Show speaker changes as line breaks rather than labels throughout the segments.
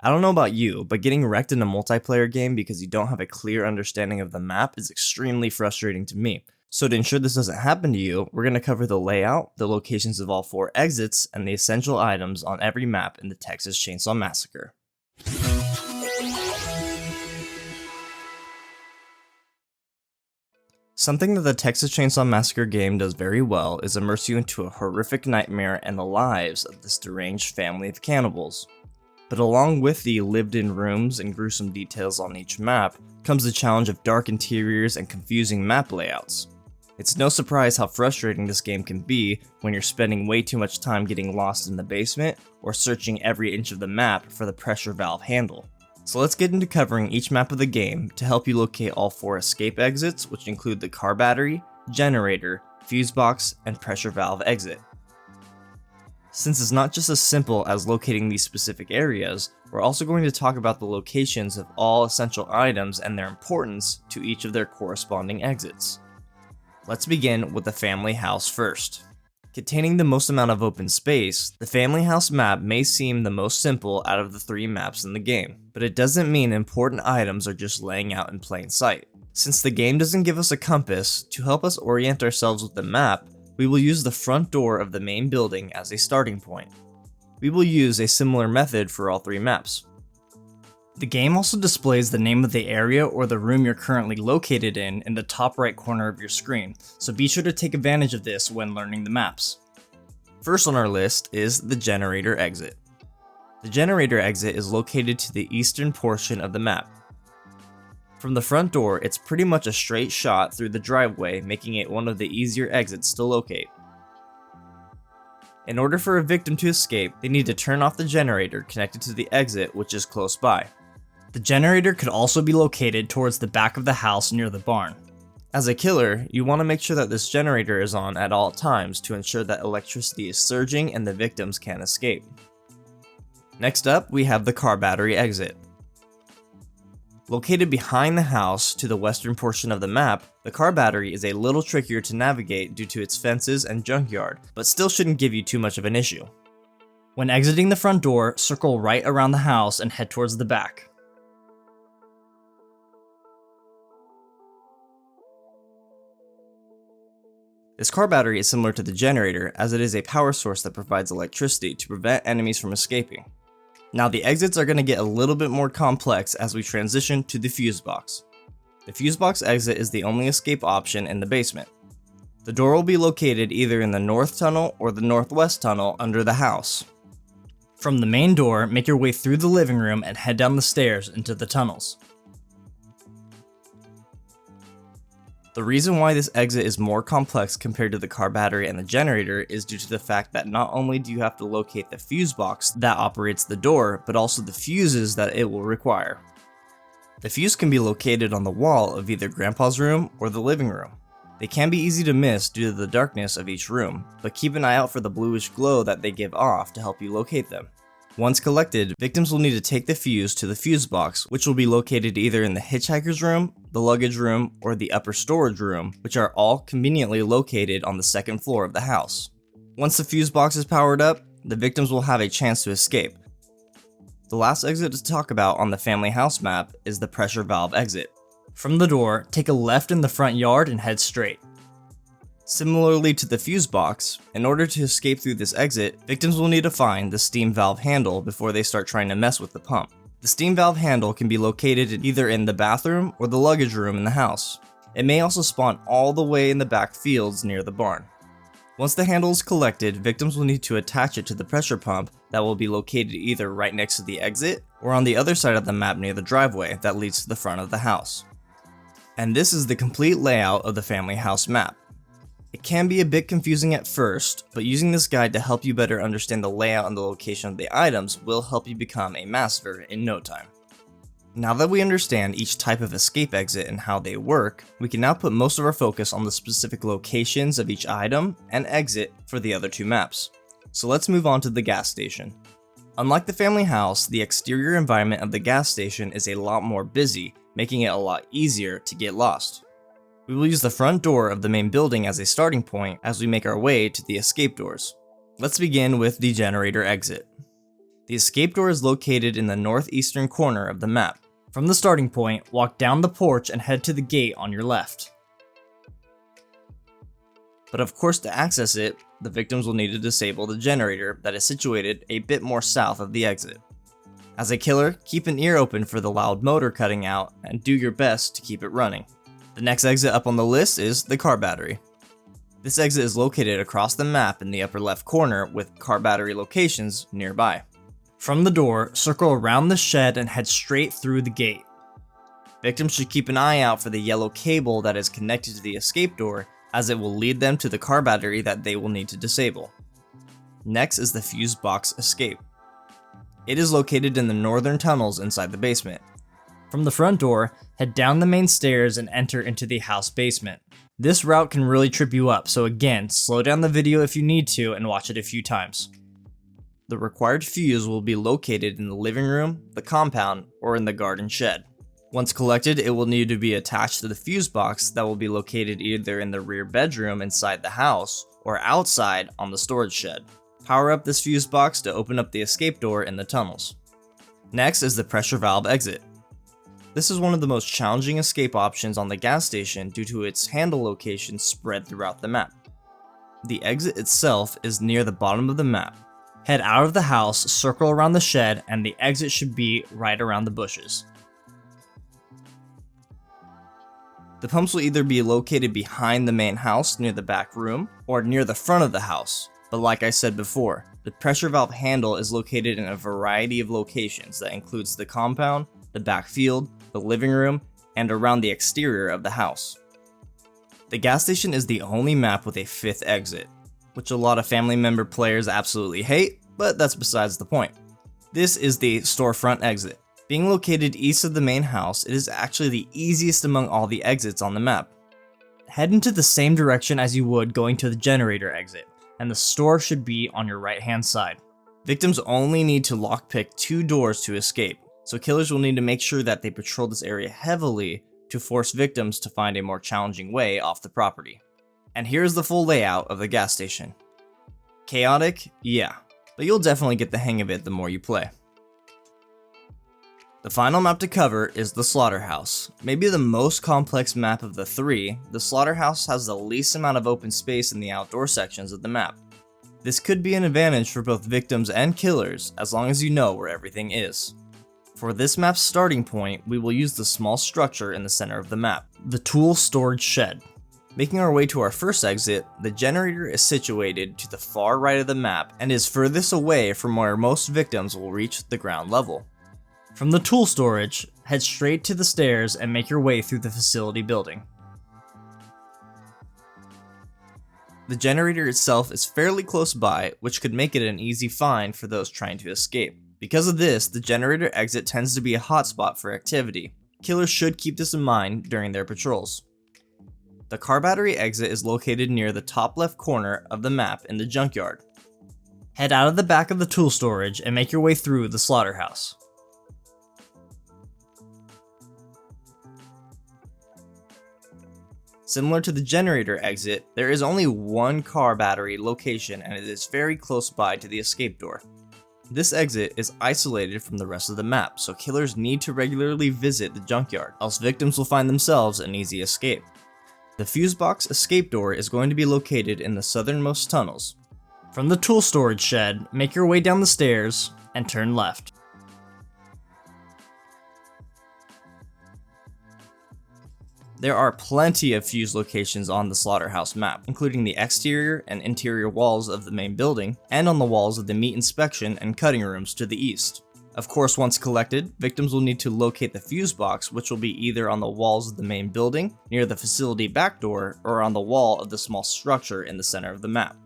I don't know about you, but getting wrecked in a multiplayer game because you don't have a clear understanding of the map is extremely frustrating to me. So to ensure this doesn't happen to you, we're going to cover the layout, the locations of all 4 exits, and the essential items on every map in the Texas Chainsaw Massacre. Something that the Texas Chainsaw Massacre game does very well is immerse you into a horrific nightmare and the lives of this deranged family of cannibals. But along with the lived-in rooms and gruesome details on each map, comes the challenge of dark interiors and confusing map layouts. It's no surprise how frustrating this game can be when you're spending way too much time getting lost in the basement or searching every inch of the map for the pressure valve handle. So let's get into covering each map of the game to help you locate all 4 escape exits, which include the car battery, generator, fuse box, and pressure valve exit. Since it's not just as simple as locating these specific areas, we're also going to talk about the locations of all essential items and their importance to each of their corresponding exits. Let's begin with the family house first. Containing the most amount of open space, the family house map may seem the most simple out of the 3 maps in the game, but it doesn't mean important items are just laying out in plain sight. Since the game doesn't give us a compass, to help us orient ourselves with the map, we will use the front door of the main building as a starting point. We will use a similar method for all 3 maps. The game also displays the name of the area or the room you're currently located in the top right corner of your screen, so be sure to take advantage of this when learning the maps. First on our list is the generator exit. The generator exit is located to the eastern portion of the map. From the front door, it's pretty much a straight shot through the driveway, making it one of the easier exits to locate. In order for a victim to escape, they need to turn off the generator connected to the exit, which is close by. The generator could also be located towards the back of the house near the barn. As a killer, you want to make sure that this generator is on at all times to ensure that electricity is surging and the victims can't escape. Next up, we have the car battery exit. Located behind the house to the western portion of the map, the car battery is a little trickier to navigate due to its fences and junkyard, but still shouldn't give you too much of an issue. When exiting the front door, circle right around the house and head towards the back. This car battery is similar to the generator, as it is a power source that provides electricity to prevent enemies from escaping. Now the exits are going to get a little bit more complex as we transition to the fuse box. The fuse box exit is the only escape option in the basement. The door will be located either in the north tunnel or the northwest tunnel under the house. From the main door, make your way through the living room and head down the stairs into the tunnels. The reason why this exit is more complex compared to the car battery and the generator is due to the fact that not only do you have to locate the fuse box that operates the door, but also the fuses that it will require. The fuse can be located on the wall of either Grandpa's room or the living room. They can be easy to miss due to the darkness of each room, but keep an eye out for the bluish glow that they give off to help you locate them. Once collected, victims will need to take the fuse to the fuse box, which will be located either in the hitchhiker's room, the luggage room, or the upper storage room, which are all conveniently located on the second floor of the house. Once the fuse box is powered up, the victims will have a chance to escape. The last exit to talk about on the family house map is the pressure valve exit. From the door, take a left in the front yard and head straight. Similarly to the fuse box, in order to escape through this exit, victims will need to find the steam valve handle before they start trying to mess with the pump. The steam valve handle can be located either in the bathroom or the luggage room in the house. It may also spawn all the way in the back fields near the barn. Once the handle is collected, victims will need to attach it to the pressure pump that will be located either right next to the exit or on the other side of the map near the driveway that leads to the front of the house. And this is the complete layout of the family house map. It can be a bit confusing at first, but using this guide to help you better understand the layout and the location of the items will help you become a master in no time. Now that we understand each type of escape exit and how they work, we can now put most of our focus on the specific locations of each item and exit for the other 2 maps. So let's move on to the gas station. Unlike the family house, the exterior environment of the gas station is a lot more busy, making it a lot easier to get lost. We will use the front door of the main building as a starting point as we make our way to the escape doors. Let's begin with the generator exit. The escape door is located in the northeastern corner of the map. From the starting point, walk down the porch and head to the gate on your left. But of course, to access it, the victims will need to disable the generator that is situated a bit more south of the exit. As a killer, keep an ear open for the loud motor cutting out and do your best to keep it running. The next exit up on the list is the car battery. This exit is located across the map in the upper left corner with car battery locations nearby. From the door, circle around the shed and head straight through the gate. Victims should keep an eye out for the yellow cable that is connected to the escape door, as it will lead them to the car battery that they will need to disable. Next is the fuse box escape. It is located in the northern tunnels inside the basement. From the front door, head down the main stairs and enter into the house basement. This route can really trip you up, so again, slow down the video if you need to and watch it a few times. The required fuse will be located in the living room, the compound, or in the garden shed. Once collected, it will need to be attached to the fuse box that will be located either in the rear bedroom inside the house or outside on the storage shed. Power up this fuse box to open up the escape door in the tunnels. Next is the pressure valve exit. This is one of the most challenging escape options on the gas station due to its handle locations spread throughout the map. The exit itself is near the bottom of the map. Head out of the house, circle around the shed, and the exit should be right around the bushes. The pumps will either be located behind the main house near the back room or near the front of the house, but like I said before, the pressure valve handle is located in a variety of locations that includes the compound, the backfield, the living room, and around the exterior of the house. The gas station is the only map with a fifth exit, which a lot of family member players absolutely hate, but that's besides the point. This is the storefront exit. Being located east of the main house, it is actually the easiest among all the exits on the map. Head into the same direction as you would going to the generator exit, and the store should be on your right hand side. Victims only need to lockpick 2 doors to escape, so killers will need to make sure that they patrol this area heavily to force victims to find a more challenging way off the property. And here's the full layout of the gas station. Chaotic? Yeah, but you'll definitely get the hang of it the more you play. The final map to cover is the Slaughterhouse. Maybe the most complex map of the 3, the Slaughterhouse has the least amount of open space in the outdoor sections of the map. This could be an advantage for both victims and killers as long as you know where everything is. For this map's starting point, we will use the small structure in the center of the map, the tool storage shed. Making our way to our first exit, the generator is situated to the far right of the map and is furthest away from where most victims will reach the ground level. From the tool storage, head straight to the stairs and make your way through the facility building. The generator itself is fairly close by, which could make it an easy find for those trying to escape. Because of this, the generator exit tends to be a hotspot for activity. Killers should keep this in mind during their patrols. The car battery exit is located near the top left corner of the map in the junkyard. Head out of the back of the tool storage and make your way through the slaughterhouse. Similar to the generator exit, there is only one car battery location and it is very close by to the escape door. This exit is isolated from the rest of the map, so killers need to regularly visit the junkyard, else victims will find themselves an easy escape. The fuse box escape door is going to be located in the southernmost tunnels. From the tool storage shed, make your way down the stairs and turn left. There are plenty of fuse locations on the slaughterhouse map, including the exterior and interior walls of the main building, and on the walls of the meat inspection and cutting rooms to the east. Of course, once collected, victims will need to locate the fuse box, which will be either on the walls of the main building, near the facility back door, or on the wall of the small structure in the center of the map.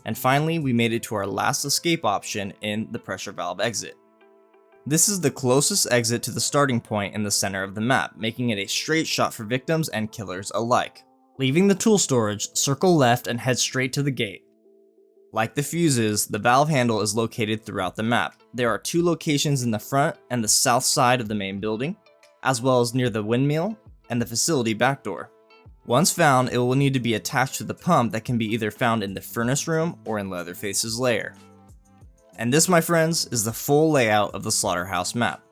And finally, we made it to our last escape option in the pressure valve exit. This is the closest exit to the starting point in the center of the map, making it a straight shot for victims and killers alike. Leaving the tool storage, circle left and head straight to the gate. Like the fuses, the valve handle is located throughout the map. There are 2 locations in the front and the south side of the main building, as well as near the windmill and the facility back door. Once found, it will need to be attached to the pump that can be either found in the furnace room or in Leatherface's lair. And this, my friends, is the full layout of the Slaughterhouse map.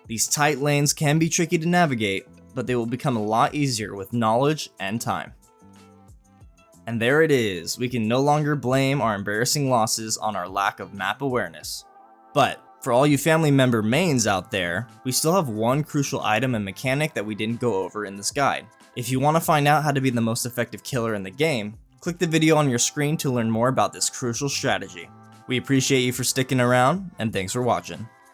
These tight lanes can be tricky to navigate, but they will become a lot easier with knowledge and time. And there it is, we can no longer blame our embarrassing losses on our lack of map awareness. But for all you family member mains out there, we still have one crucial item and mechanic that we didn't go over in this guide. If you want to find out how to be the most effective killer in the game, click the video on your screen to learn more about this crucial strategy. We appreciate you for sticking around, and thanks for watching.